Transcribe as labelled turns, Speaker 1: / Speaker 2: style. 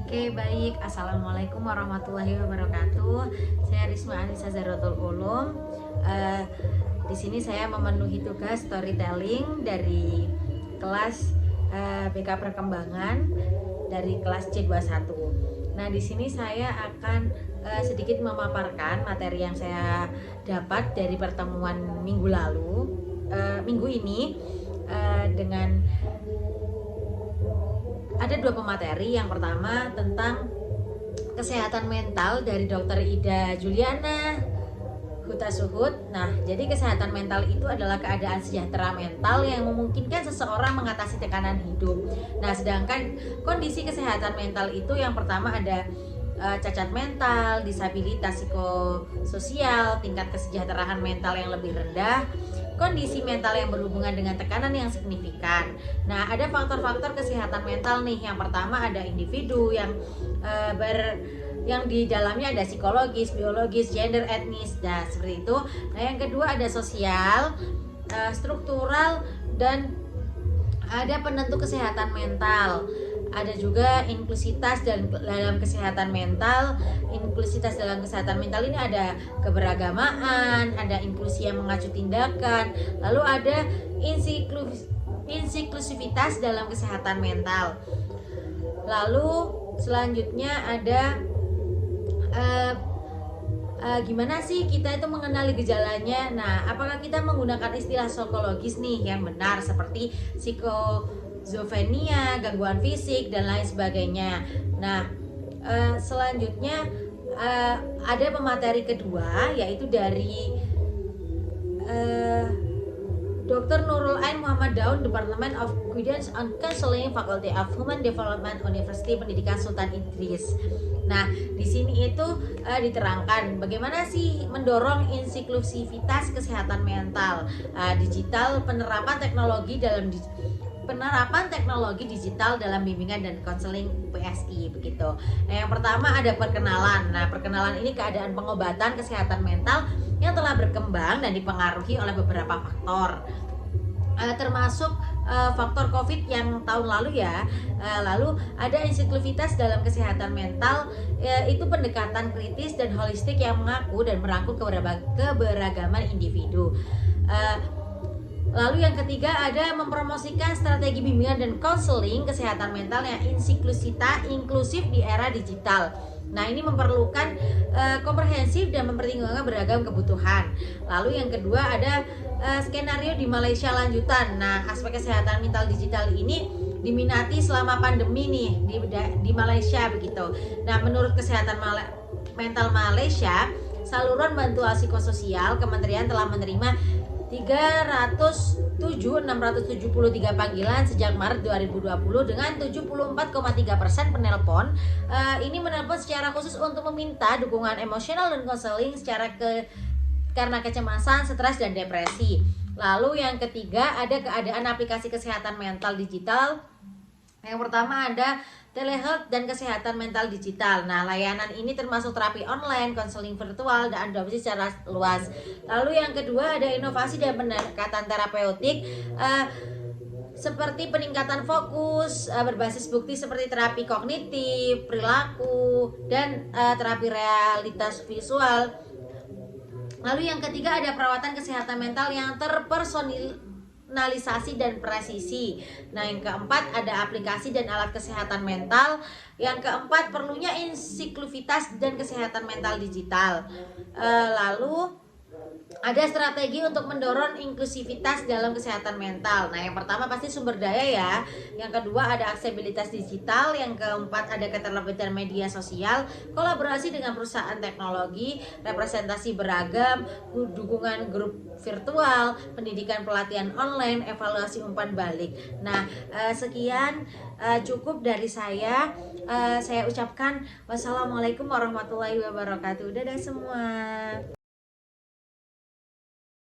Speaker 1: Oke, baik. Assalamualaikum warahmatullahi wabarakatuh. Saya Risma Anissa Zahratul Ulum. Eh, di sini saya memenuhi tugas storytelling dari kelas BK Perkembangan dari kelas C21. Nah, di sini saya akan sedikit memaparkan materi yang saya dapat dari pertemuan minggu lalu, minggu ini, dengan ada dua pemateri. Yang pertama tentang kesehatan mental dari Dr. Ida Juliana Hutasuhud. Nah, jadi kesehatan mental itu adalah keadaan sejahtera mental yang memungkinkan seseorang mengatasi tekanan hidup. Nah, sedangkan kondisi kesehatan mental itu yang pertama ada cacat mental, disabilitas psikososial, tingkat kesejahteraan mental yang lebih rendah, kondisi mental yang berhubungan dengan tekanan yang signifikan. Nah, ada faktor-faktor kesehatan mental nih. Yang pertama ada individu yang yang di dalamnya ada psikologis, biologis, gender, etnis, dan seperti itu. Nah, yang kedua ada sosial, struktural, dan ada penentu kesehatan mental. Ada juga inklusitas dalam kesehatan mental. Inklusitas dalam kesehatan mental ini ada keberagamaan, ada inklusi yang mengacu tindakan, lalu ada insiklusivitas dalam kesehatan mental. Lalu selanjutnya ada gimana sih kita itu mengenali gejalanya. Nah, apakah kita menggunakan istilah psikologis nih yang benar seperti schizophrenia, gangguan fisik, dan lain sebagainya. Nah, selanjutnya ada pemateri kedua, yaitu dari Dr. Nurul Ain Muhammad Daud, Department of Guidance and Counseling, Faculty of Human Development, University Pendidikan Sultan Idris. Nah, di sini itu diterangkan bagaimana sih mendorong inklusivitas kesehatan mental, digital, penerapan teknologi digital dalam bimbingan dan konseling PSI begitu. Nah, yang pertama ada perkenalan. Nah, perkenalan ini keadaan pengobatan kesehatan mental yang telah berkembang dan dipengaruhi oleh beberapa faktor, termasuk faktor COVID yang tahun lalu ya. Lalu ada inklusivitas dalam kesehatan mental, itu pendekatan kritis dan holistik yang mengaku dan merangkul keberagaman individu. Lalu yang ketiga ada mempromosikan strategi bimbingan dan konseling kesehatan mental yang inklusif di era digital. Nah, ini memerlukan komprehensif dan mempertimbangkan beragam kebutuhan. Lalu yang kedua ada skenario di Malaysia lanjutan. Nah, aspek kesehatan mental digital ini diminati selama pandemi nih di Malaysia begitu. Nah, menurut kesehatan mental Malaysia, saluran bantuan psikososial kementerian telah menerima 307.673 panggilan sejak Maret 2020 dengan 74,3% penelpon. Ini menelpon secara khusus untuk meminta dukungan emosional dan konseling karena kecemasan, stres, dan depresi. Lalu yang ketiga ada keadaan aplikasi kesehatan mental digital. Yang pertama ada telehealth dan kesehatan mental digital. Nah, layanan ini termasuk terapi online, konseling virtual, dan adopsi secara luas. Lalu yang kedua ada inovasi dan pendekatan terapeutik, seperti peningkatan fokus berbasis bukti seperti terapi kognitif, perilaku, dan terapi realitas visual. Lalu yang ketiga ada perawatan kesehatan mental yang terpersonalisasi dan presisi. Nah, yang keempat ada aplikasi dan alat kesehatan mental. Yang keempat perlunya inklusivitas dan kesehatan mental digital. Lalu ada strategi untuk mendorong inklusivitas dalam kesehatan mental. Nah, yang pertama pasti sumber daya ya. Yang kedua ada aksesibilitas digital. Yang keempat ada keterlibatan media sosial, kolaborasi dengan perusahaan teknologi, representasi beragam, dukungan grup virtual, pendidikan pelatihan online, evaluasi umpan balik. Nah, sekian cukup dari saya. Saya ucapkan wassalamualaikum warahmatullahi wabarakatuh. Dadah semua.